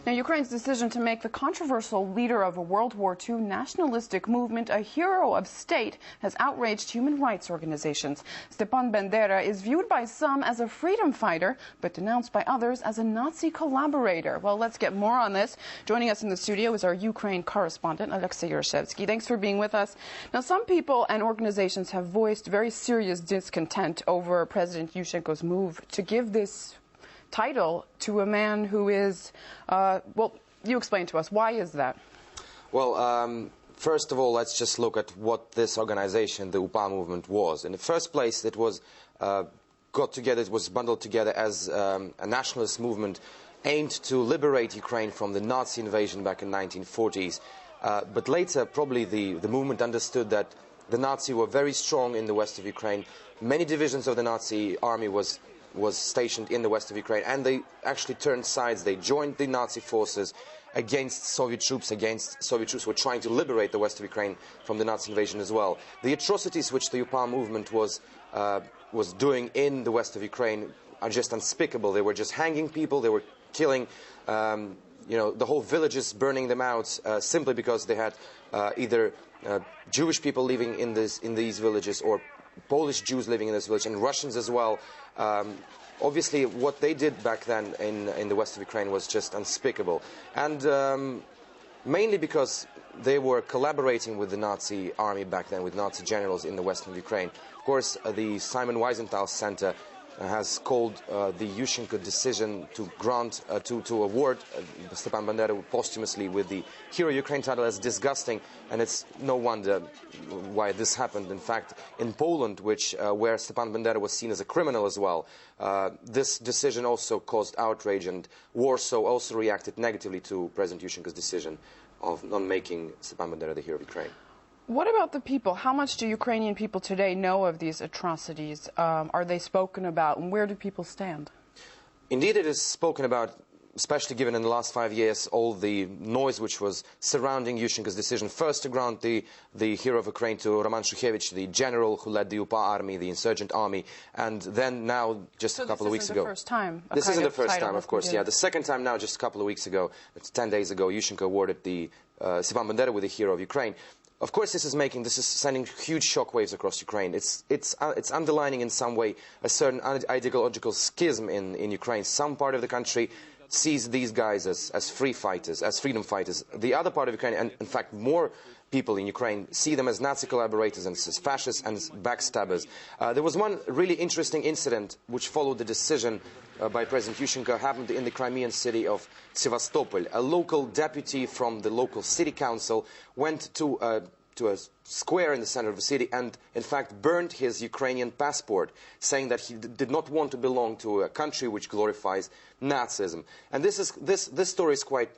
Now, Ukraine's decision to make the controversial leader of a World War II nationalistic movement a hero of state has outraged human rights organizations. Stepan Bandera is viewed by some as a freedom fighter, but denounced by others as a Nazi collaborator. Well, let's get more on this. Joining us in the studio is our Ukraine correspondent, Alexei Yaroshevsky. Thanks for being with us. Now, some people and organizations have voiced very serious discontent over President Yushchenko's move to give this title to a man who is, well, you explain to us, why is that? Well, first of all, let's just look at what this organization, the UPA movement, was. In the first place, it was got together, it was bundled together as a nationalist movement aimed to liberate Ukraine from the Nazi invasion back in the 1940s. But later, probably the movement understood that the Nazis were very strong in the west of Ukraine. Many divisions of the Nazi army was stationed in the west of Ukraine, and they actually turned sides. They joined the Nazi forces against Soviet troops who were trying to liberate the west of Ukraine from the Nazi invasion as well. The atrocities which the UPA movement was doing in the west of Ukraine are just unspeakable. They were just hanging people, they were killing the whole villages, burning them out simply because they had either Jewish people living in these villages or Polish Jews living in this village, and Russians as well. Obviously, what they did back then in the west of Ukraine was just unspeakable. And mainly because they were collaborating with the Nazi army back then, with Nazi generals in the west of Ukraine. Of course, the Simon Wiesenthal Center has called the Yushchenko decision to grant, to award Stepan Bandera posthumously with the Hero of Ukraine title as disgusting, and it's no wonder why this happened. In fact, in Poland, where Stepan Bandera was seen as a criminal as well, this decision also caused outrage, and Warsaw also reacted negatively to President Yushchenko's decision of not making Stepan Bandera the Hero of Ukraine. What about the people? How much do Ukrainian people today know of these atrocities? Are they spoken about, and where do people stand? Indeed, it is spoken about, especially given in the last 5 years all the noise which was surrounding Yushchenko's decision first to grant the Hero of Ukraine to Roman Shukhevych, the general who led the UPA army, the insurgent army, and then now, just a couple of weeks ago. This isn't the first time, of course, yeah. The second time now, just a couple of weeks ago, it's 10 days ago, Yushchenko awarded the Stepan Bandera with the Hero of Ukraine. Of course, this is sending huge shockwaves across Ukraine. It's underlining in some way a certain ideological schism in Ukraine. Some part of the country sees these guys as free fighters, as freedom fighters. The other part of Ukraine, and in fact more people in Ukraine, see them as Nazi collaborators and as fascists and as backstabbers. There was one really interesting incident which followed the decision by President Yushchenko, happened in the Crimean city of Sevastopol. A local deputy from the local city council went to a square in the center of the city and, in fact, burned his Ukrainian passport, saying that he did not want to belong to a country which glorifies Nazism. And this story is quite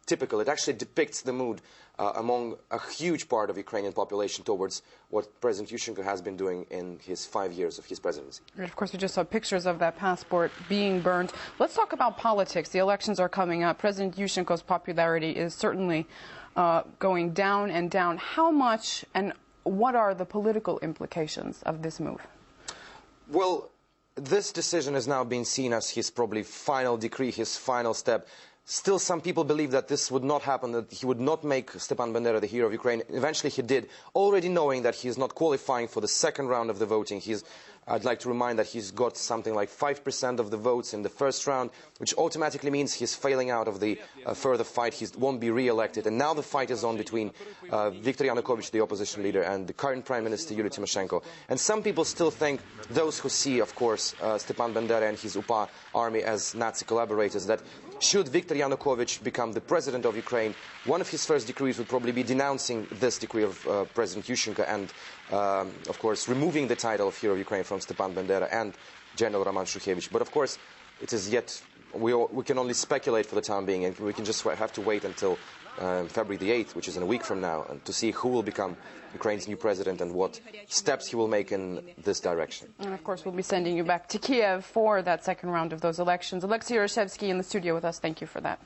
typical. It actually depicts the mood among a huge part of Ukrainian population towards what President Yushchenko has been doing in his 5 years of his presidency. Of course, we just saw pictures of that passport being burned. Let's talk about politics. The elections are coming up. President Yushchenko's popularity is certainly going down and down. How much and what are the political implications of this move? Well, this decision is now being seen as his probably final decree, his final step. Still, some people believe that this would not happen, that he would not make Stepan Bandera the Hero of Ukraine. Eventually he did, already knowing that he is not qualifying for the second round of the voting. I'd like to remind that he's got something like 5% of the votes in the first round, which automatically means he's failing out of the further fight. He won't be re-elected. And now the fight is on between Viktor Yanukovych, the opposition leader, and the current Prime Minister, Yulia Tymoshenko. And some people still think, those who see, of course, Stepan Bandera and his UPA army as Nazi collaborators, that should Viktor Yanukovych become the president of Ukraine, one of his first decrees would probably be denouncing this decree of President Yushchenko and, of course, removing the title of Hero of Ukraine from Stepan Bandera and General Roman Shukhevych. But of course, it is yet, we can only speculate for the time being, and we can just have to wait until February the 8th, which is in a week from now, and to see who will become Ukraine's new president and what steps he will make in this direction. And of course, we'll be sending you back to Kiev for that second round of those elections. Alexei Yaroshevsky in the studio with us. Thank you for that.